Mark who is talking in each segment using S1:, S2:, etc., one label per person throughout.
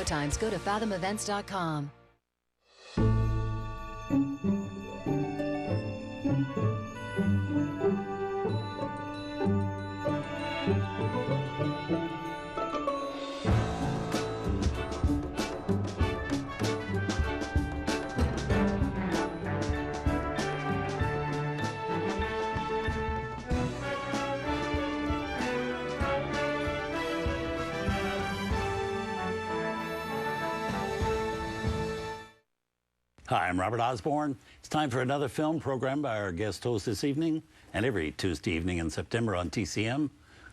S1: Times, go to fathomevents.com.
S2: Hi, I'm Robert Osborne. It's time for another film program by our guest host this evening and every Tuesday evening in September on TCM,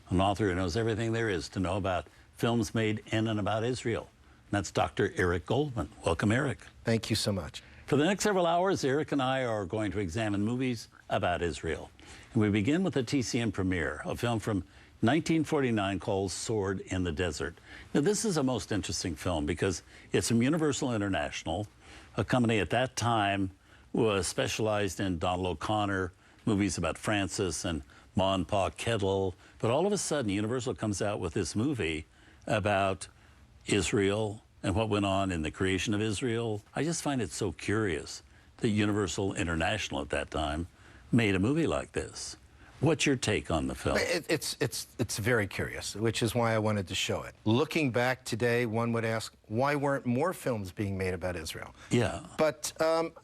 S2: an author who knows everything there is to know about films made in and about Israel. And that's Dr. Eric Goldman. Welcome, Eric.
S3: Thank you so much.
S2: For the next several hours, Eric and I are going to examine movies about Israel. And we begin with the TCM premiere, a film from 1949 called Sword in the Desert. Now, this is a most interesting film because it's from Universal International, a company at that time was specialized in Donald O'Connor, movies about Francis and Ma and Pa Kettle. But all of a sudden, Universal comes out with this movie about Israel and what went on in the creation of Israel. I just find it so curious that Universal International at that time made a movie like this. What's your take on the film?
S3: It's very curious, which is why I wanted to show it. Looking back today, one would ask, why weren't more films being made about Israel?
S2: Yeah.
S3: But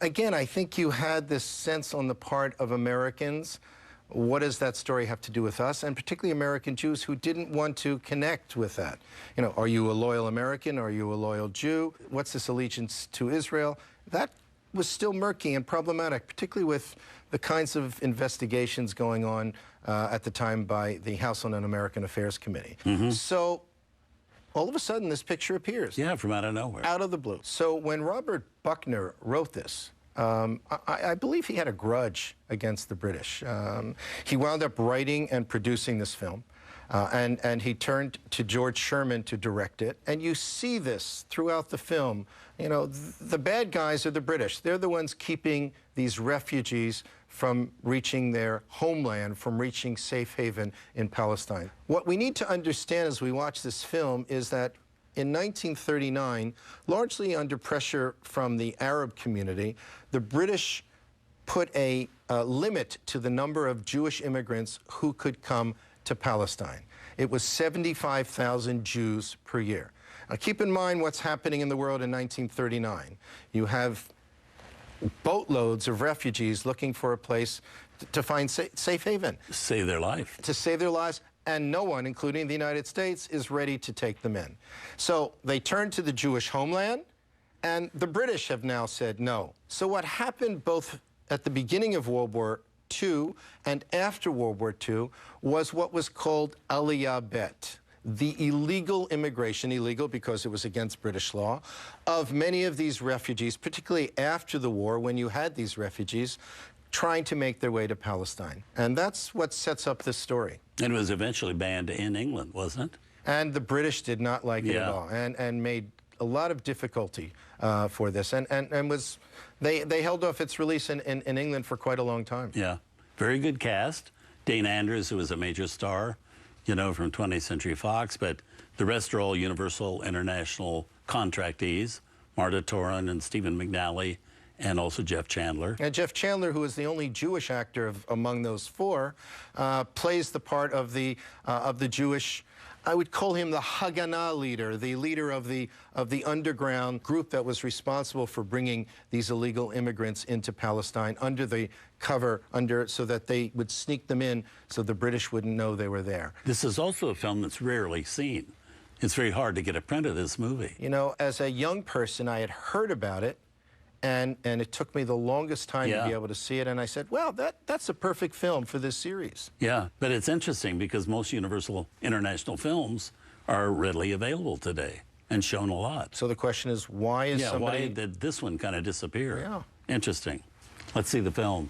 S3: again, I think you had this sense on the part of Americans, what does that story have to do with us? And particularly American Jews who didn't want to connect with that. You know, are you a loyal American? Are you a loyal Jew? What's this allegiance to Israel? That was still murky and problematic, particularly with the kinds of investigations going on at the time by the House on Un-American Affairs Committee. So all of a sudden this picture appears.
S2: Yeah, from out of nowhere.
S3: Out of the blue. So when Robert Buckner wrote this, I believe he had a grudge against the British. He wound up writing and producing this film. And he turned to George Sherman to direct it. And you see this throughout the film. You know, the bad guys are the British. They're the ones keeping these refugees from reaching their homeland, from reaching safe haven in Palestine. What we need to understand as we watch this film is that in 1939, largely under pressure from the Arab community, the British put a limit to the number of Jewish immigrants who could come to Palestine. It was 75,000 Jews per year. Now keep in mind what's happening in the world in 1939. You have boatloads of refugees looking for a place to find safe haven.
S2: Save their life.
S3: To save their lives, and no one, including the United States, is ready to take them in. So they turn to the Jewish homeland, and the British have now said no. So what happened both at the beginning of World War II and after World War II was what was called Aliyah Bet, the illegal immigration, illegal because it was against British law, of many of these refugees, particularly after the war when you had these refugees trying to make their way to Palestine. And that's what sets up this story.
S2: And it was eventually banned in England, wasn't it?
S3: And the British did not like it at all and made a lot of difficulty for this. They held off its release in England for quite a long time.
S2: Yeah, very good cast. Dane Andrews, who was a major star, you know, from 20th Century Fox, but the rest are all Universal International contractees, Marta Toran and Stephen McNally, and also Jeff Chandler.
S3: And Jeff Chandler, who is the only Jewish actor among those four, plays the part of the Jewish, I would call him the Haganah leader, the leader of the underground group that was responsible for bringing these illegal immigrants into Palestine under the cover, so that they would sneak them in so the British wouldn't know they were there.
S2: This is also a film that's rarely seen. It's very hard to get a print of this movie.
S3: You know, as a young person, I had heard about it, and it took me the longest time to be able to see it, and I said, well, that's a perfect film for this series.
S2: Yeah, but it's interesting because most Universal International films are readily available today and shown a lot.
S3: So the question is, why is somebody...
S2: why did this one kind of disappear?
S3: Yeah.
S2: Interesting. Let's see the film.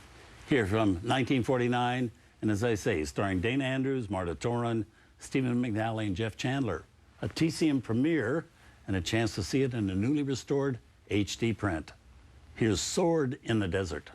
S2: Here from 1949, and as I say, starring Dane Andrews, Marta Toran, Stephen McNally, and Jeff Chandler. A TCM premiere and a chance to see it in a newly restored HD print. Here's Sword in the Desert.